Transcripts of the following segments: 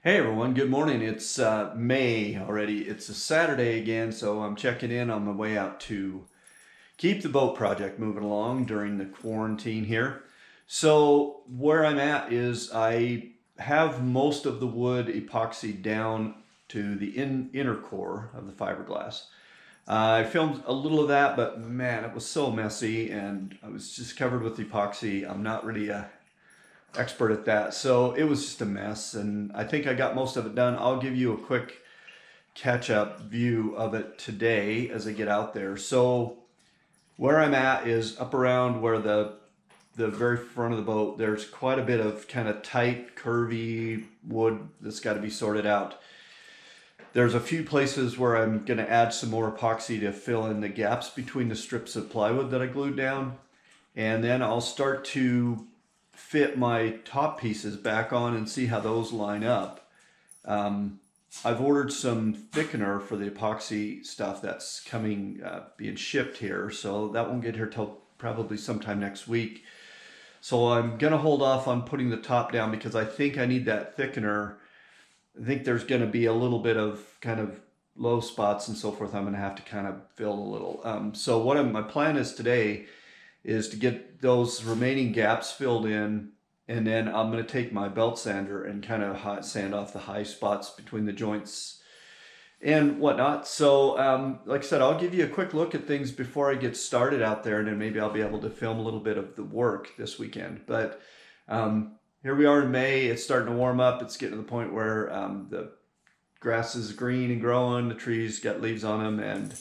Hey everyone, good morning. It's May already. It's a Saturday again, so I'm checking in on my way out to keep the boat project moving along during the quarantine here. So where I'm at is I have most of the wood epoxy down to the inner core of the fiberglass. I filmed a little of that, but man, it was so messy and I was just covered with epoxy. I'm not really a expert at that. So it was just a mess, and I think I got most of it done. I'll give you a quick catch-up view of it today as I get out there. So where I'm at is up around where the very front of the boat. There's quite a bit of kind of tight, curvy wood that's got to be sorted out. There's a few places where I'm going to add some more epoxy to fill in the gaps between the strips of plywood that I glued down. And then I'll start to fit my top pieces back on and see how those line up. I've ordered some thickener for the epoxy stuff that's coming, being shipped here, so that won't get here till probably sometime next week. So I'm gonna hold off on putting the top down because I think I need that thickener. I think there's gonna be a little bit of kind of low spots and so forth. I'm gonna have to kind of fill a little. So my plan is today is to get those remaining gaps filled in, and then I'm going to take my belt sander and kind of hot sand off the high spots between the joints and whatnot. So like I said, I'll give you a quick look at things before I get started out there, and then maybe I'll be able to film a little bit of the work this weekend. But here we are in May. It's starting to warm up. It's getting to the point where the grass is green and growing, the trees got leaves on them and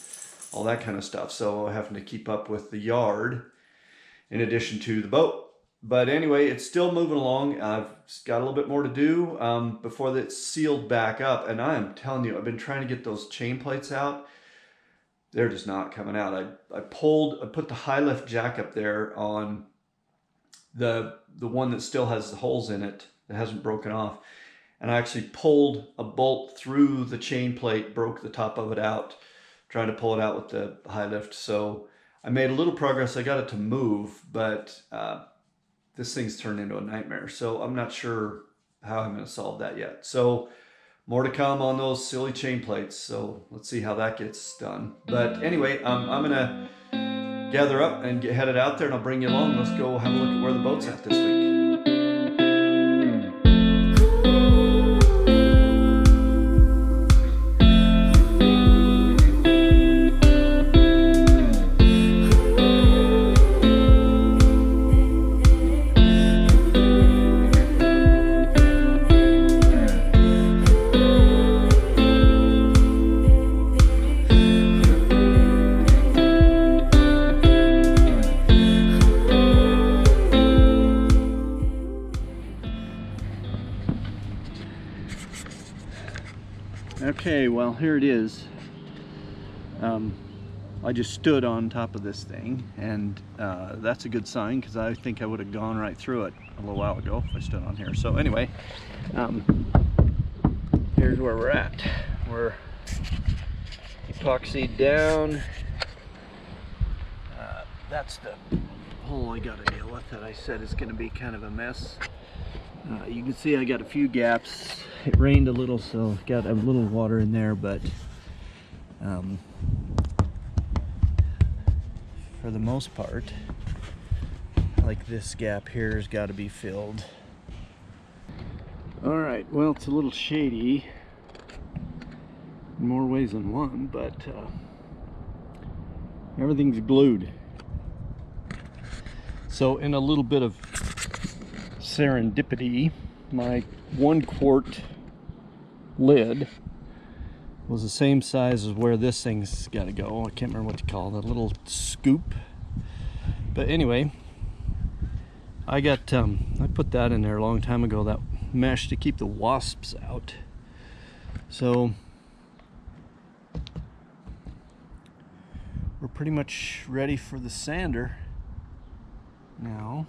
all that kind of stuff. So having to keep up with the yard in addition to the boat. But anyway, it's still moving along. I've got a little bit more to do before it's sealed back up. And I'm telling you, I've been trying to get those chain plates out. They're just not coming out. I put the high lift jack up there on the one that still has the holes in it that hasn't broken off. And I actually pulled a bolt through the chain plate, broke the top of it out, trying to pull it out with the high lift. So I made a little progress. I got it to move, but this thing's turned into a nightmare. So I'm not sure how I'm going to solve that yet. So more to come on those silly chain plates. So let's see how that gets done. But anyway, I'm going to gather up and get headed out there, and I'll bring you along. Let's go have a look at where the boat's at this week. Okay, well, here it is. I just stood on top of this thing, and that's a good sign because I think I would have gone right through it a little while ago if I stood on here. So anyway, here's where we're at. We're epoxied down. That's the hole I got to deal with that I said is going to be kind of a mess. You can see I got a few gaps. It rained a little, so got a little water in there, but for the most part, like this gap here has got to be filled. All right, well, it's a little shady in more ways than one, but everything's glued. So in a little bit of serendipity, my 1 quart lid was the same size as where this thing's got to go. I can't remember what to call it, a little scoop. But anyway, I put that in there a long time ago, that mesh to keep the wasps out. So we're pretty much ready for the sander now.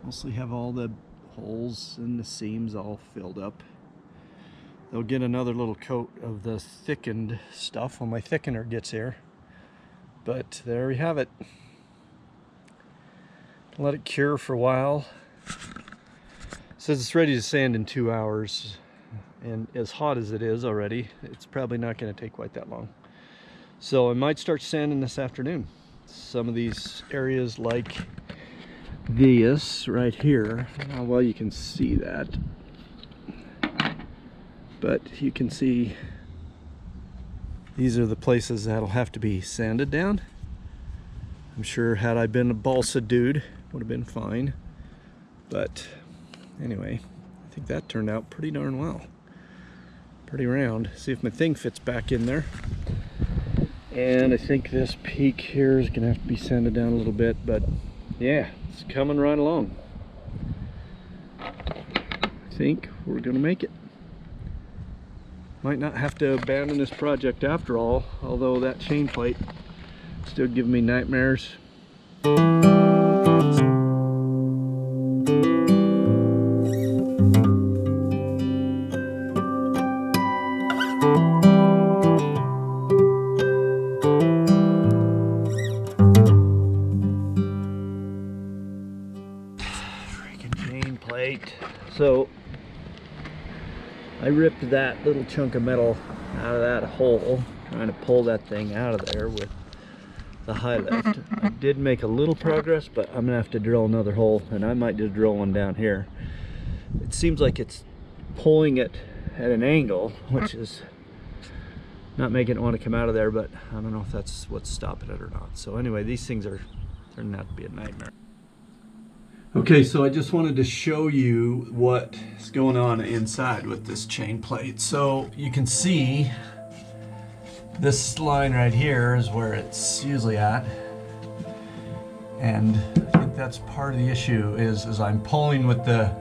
Mostly have all the holes and the seams all filled up. They'll get another little coat of the thickened stuff when my thickener gets here. But there we have it. Let it cure for a while. Says it's ready to sand in 2 hours, and as hot as it is already, it's probably not going to take quite that long. So I might start sanding this afternoon. Some of these areas like this right here, well, you can see that, but you can see these are the places that'll have to be sanded down. I'm sure had I been a balsa dude, would have been fine, but anyway, I think that turned out pretty darn well. Pretty round. See if my thing fits back in there. And I think this peak here is gonna have to be sanded down a little bit, but yeah, it's coming right along. I think we're gonna make it. Might not have to abandon this project after all, although that chain plate still giving me nightmares. So I ripped that little chunk of metal out of that hole, trying to pull that thing out of there with the high lift. I did make a little progress, but I'm gonna have to drill another hole, and I might just drill one down here. It seems like it's pulling it at an angle, which is not making it want to come out of there, but I don't know if that's what's stopping it or not. So anyway, these things are turning out to be a nightmare. Okay, so I just wanted to show you what is going on inside with this chain plate. So you can see this line right here is where it's usually at. And I think that's part of the issue is I'm pulling with the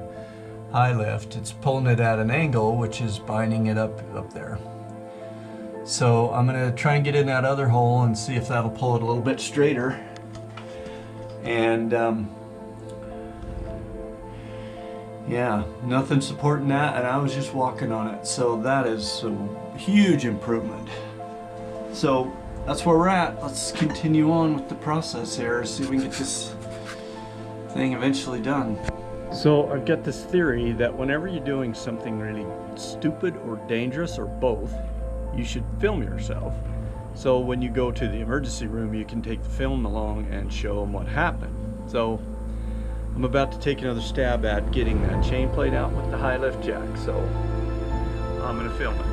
high lift. It's pulling it at an angle, which is binding it up there. So I'm gonna try and get in that other hole and see if that'll pull it a little bit straighter. And yeah, nothing supporting that, and I was just walking on it. So that is a huge improvement. So that's where we're at. Let's continue on with the process here, see if we can get this thing eventually done. So I've got this theory that whenever you're doing something really stupid or dangerous or both, you should film yourself. So when you go to the emergency room, you can take the film along and show them what happened. So I'm about to take another stab at getting that chain plate out with the high lift jack, so I'm gonna film it.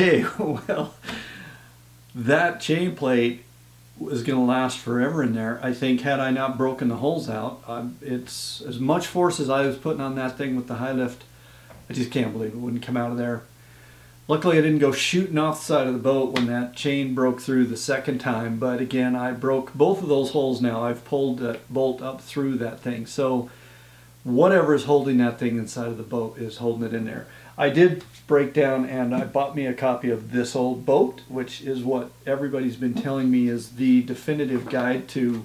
Okay, well, that chain plate was going to last forever in there. I think had I not broken the holes out, it's as much force as I was putting on that thing with the high lift. I just can't believe it wouldn't come out of there. Luckily, I didn't go shooting off the side of the boat when that chain broke through the second time. But again, I broke both of those holes now. I've pulled that bolt up through that thing. So whatever is holding that thing inside of the boat is holding it in there. I did break down and I bought me a copy of This Old Boat, which is what everybody's been telling me is the definitive guide to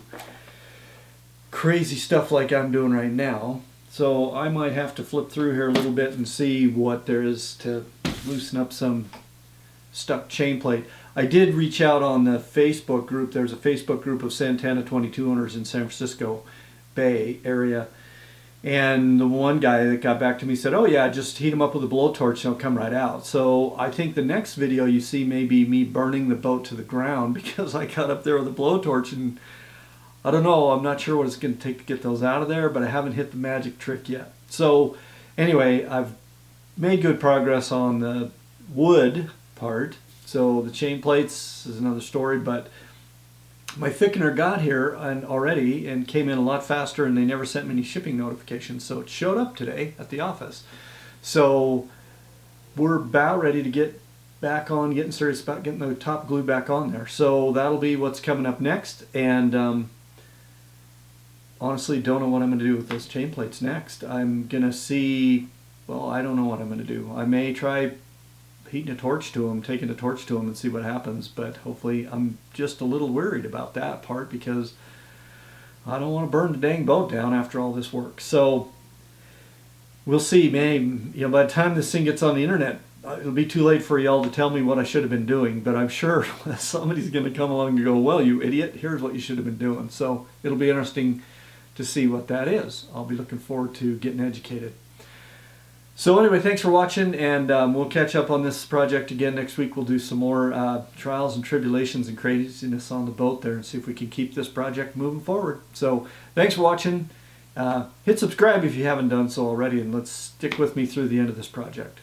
crazy stuff like I'm doing right now. So I might have to flip through here a little bit and see what there is to loosen up some stuck chain plate. I did reach out on the Facebook group. There's a Facebook group of Santana 22 owners in San Francisco Bay area. And the one guy that got back to me said, oh yeah, just heat them up with a blowtorch and they'll come right out. So I think the next video you see may be me burning the boat to the ground because I got up there with a blowtorch and I don't know, I'm not sure what it's going to take to get those out of there, but I haven't hit the magic trick yet. So anyway, I've made good progress on the wood part. So the chain plates is another story, but my thickener got here already and came in a lot faster, and they never sent me any shipping notifications. So it showed up today at the office. So we're about ready to get back on, getting serious about getting the top glue back on there. So that'll be what's coming up next. And honestly, don't know what I'm going to do with those chain plates next. I'm going to see, well, I don't know what I'm going to do. I may try heating a torch to them, taking a torch to them and see what happens, but hopefully I'm just a little worried about that part because I don't want to burn the dang boat down after all this work. So we'll see. Maybe, by the time this thing gets on the internet, it'll be too late for y'all to tell me what I should have been doing, but I'm sure somebody's going to come along and go, well, you idiot, here's what you should have been doing. So it'll be interesting to see what that is. I'll be looking forward to getting educated. So anyway, thanks for watching, and we'll catch up on this project again next week. We'll do some more trials and tribulations and craziness on the boat there and see if we can keep this project moving forward. So thanks for watching. Hit subscribe if you haven't done so already, and let's stick with me through the end of this project.